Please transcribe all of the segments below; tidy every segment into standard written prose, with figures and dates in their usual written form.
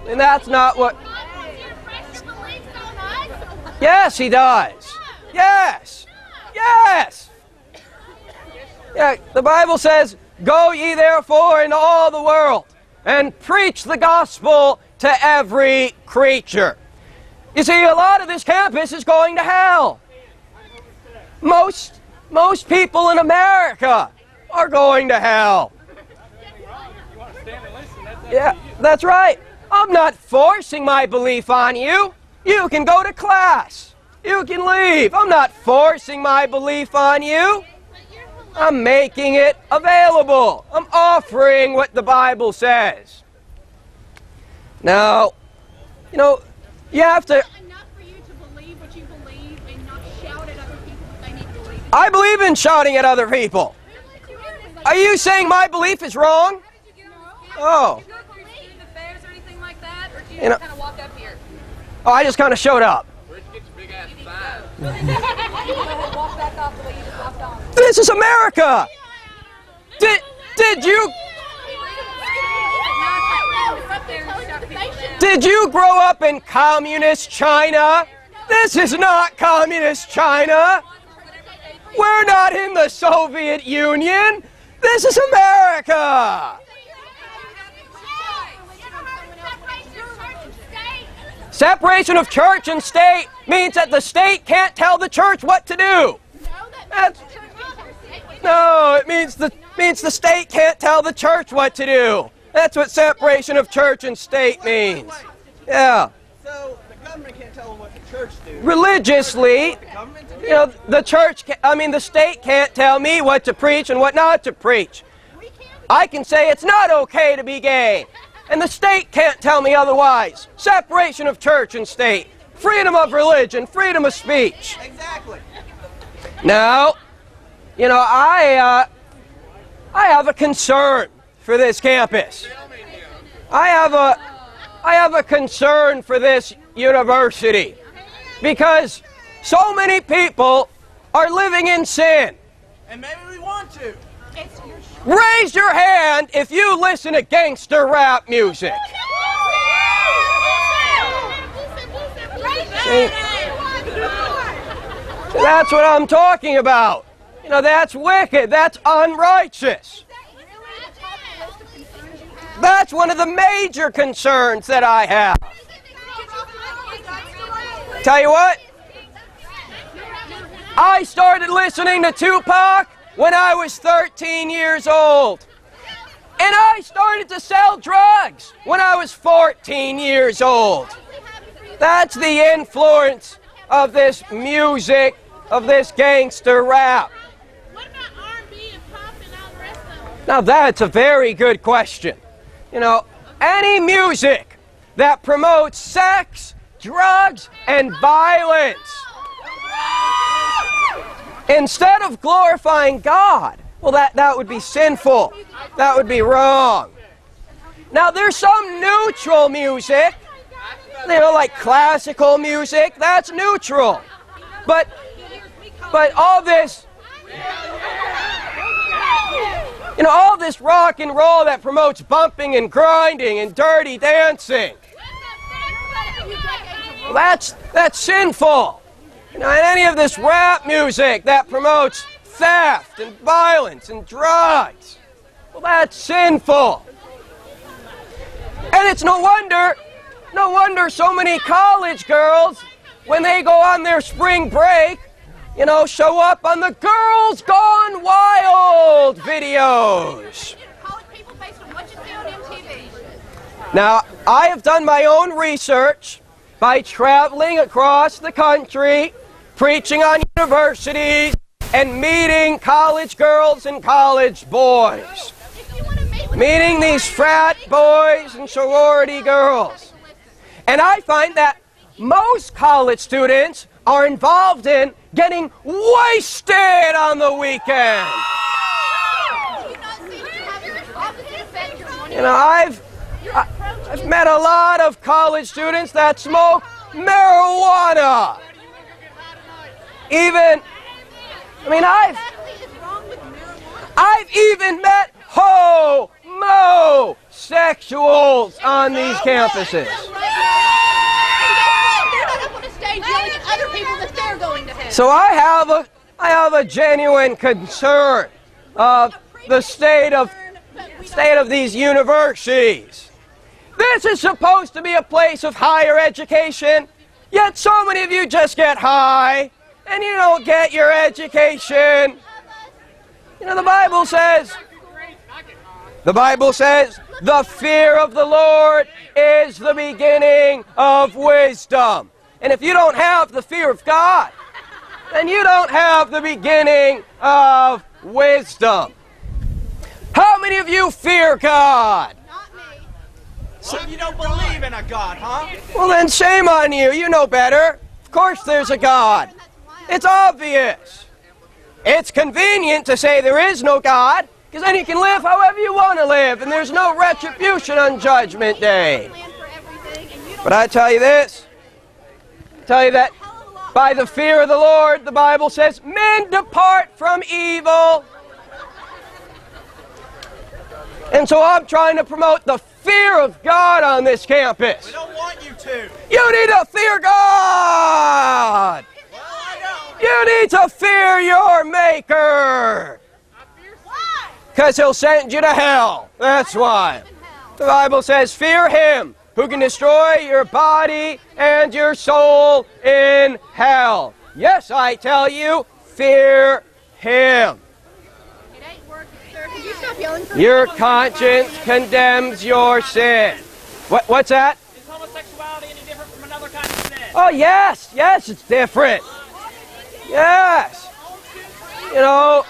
And that's not what... Yes, he does. Yes. Yes. Yeah, the Bible says, "Go ye therefore into all the world and preach the gospel to every creature." You see, a lot of this campus is going to hell. Most people in America are going to hell. Yeah, that's right. I'm not forcing my belief on you. You can go to class. You can leave. I'm not forcing my belief on you. I'm making it available. I'm offering what the Bible says. Now, you know, you have to... enough for you to believe what you believe and not shout at other people that they need to believe. I believe in shouting at other people. Are you saying my belief is wrong? Oh. You know, kind of walk up here. Oh, I just kind of showed up. Where'd you get your big ass Walk back off the way you just walked off. This is America. Did you grow up in communist China? This is not communist China. We're not in the Soviet Union. This is America. Separation of church and state means that the state can't tell the church what to do. No, it means the state can't tell the church what to do. That's what separation of church and state means. Yeah. So the government can't tell them what the church do. Religiously, you know, the state can't tell me what to preach and what not to preach. I can say it's not okay to be gay. And the state can't tell me otherwise. Separation of church and state. Freedom of religion. Freedom of speech. Exactly. Now, you know, I have a concern for this campus. I have a concern for this university. Because so many people are living in sin. And maybe we want to. Raise your hand if you listen to gangster rap music. See? That's what I'm talking about. You know, that's wicked. That's unrighteous. That's one of the major concerns that I have. Tell you what, I started listening to Tupac when I was 13 years old. And I started to sell drugs when I was 14 years old. That's the influence of this music, of this gangster rap. What about R&B and pop and all the rest of them? Now that's a very good question. You know, any music that promotes sex, drugs, and violence, instead of glorifying God, well, that would be sinful. That would be wrong. Now, there's some neutral music, you know, like classical music. That's neutral. But all this, you know, all this rock and roll that promotes bumping and grinding and dirty dancing, that's sinful. You know, and any of this rap music that promotes theft and violence and drugs, well, that's sinful. And it's no wonder so many college girls, when they go on their spring break, you know, show up on the Girls Gone Wild videos. Now, I have done my own research by traveling across the country, preaching on universities, and meeting college girls and college boys. Meeting these frat boys and sorority girls. And I find that most college students are involved in getting wasted on the weekend. You know, I've met a lot of college students that smoke marijuana. I've even met homosexuals on these campuses. They're not up on a stage yelling at other people that they're going to hell. So I have a genuine concern of the state of these universities. This is supposed to be a place of higher education, yet so many of you just get high and you don't get your education. You know, the Bible says, the fear of the Lord is the beginning of wisdom. And if you don't have the fear of God, then you don't have the beginning of wisdom. How many of you fear God? Not me. So you don't believe in a God, huh? Well, then shame on you. You know better. Of course there's a God. It's obvious. It's convenient to say there is no God, because then you can live however you want to live, and there's no retribution on Judgment Day. But I tell you this, that by the fear of the Lord, the Bible says, men depart from evil. And so I'm trying to promote the fear of God on this campus. We don't want you to. You need to fear God. Well, I don't. You need to fear your Maker. Why? Because He'll send you to hell. That's why. The Bible says, fear Him who can destroy your body and your soul in hell. Yes, I tell you, fear Him. It ain't working, sir. Can you stop yelling for Your me? conscience condemns your sin. What's that? Is homosexuality any different from another kind of sin? Oh, yes, it's different. Yes. You know,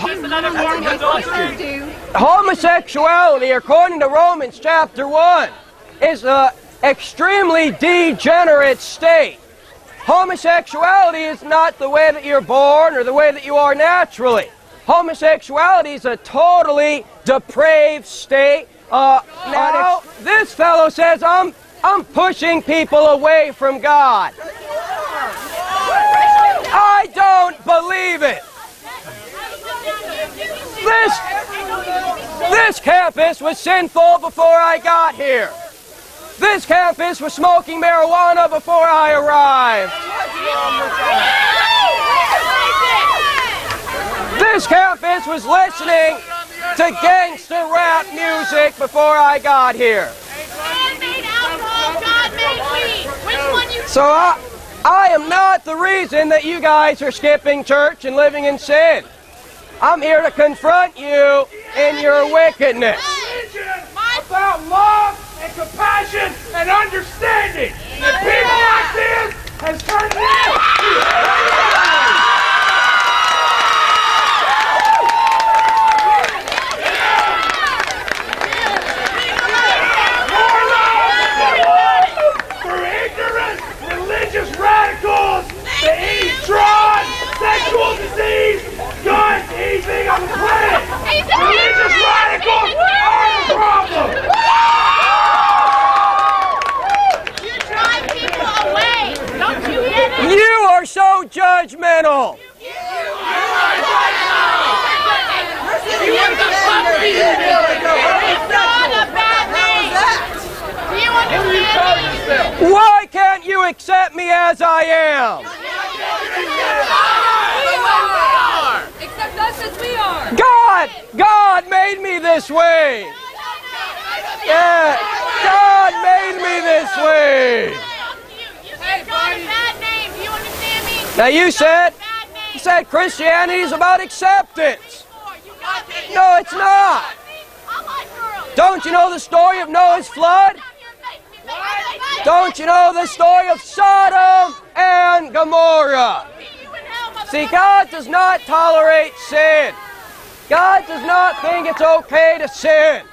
Just another form of adultery. homosexuality, according to Romans chapter 1, is an extremely degenerate state. Homosexuality is not the way that you're born or the way that you are naturally. Homosexuality is a totally depraved state. Now, this fellow says, I'm pushing people away from God. I don't believe it. This campus was sinful before I got here. This campus was smoking marijuana before I arrived. This campus was listening to gangster rap music before I got here. Man made alcohol, God made weed. Which one you So I am not the reason that you guys are skipping church and living in sin. I'm here to confront you in your wickedness. About love and compassion and understanding. And people like this has turned for ignorant religious radicals to eat drugs, sexual disease, guns, anything on the planet. Religious radicals are the problem. You drive people away. Don't you get it? You are so judgmental. It's not a bad name. Do you understand me? Why can't you accept me as I am? Accept us as we are. God made me this way. Yeah, God made me this way. You said God a bad name. Do you understand me? Now you said Christianity is about acceptance. No, it's not. Don't you know the story of Noah's flood? Don't you know the story of Sodom and Gomorrah? See, God does not tolerate sin. God does not think it's okay to sin.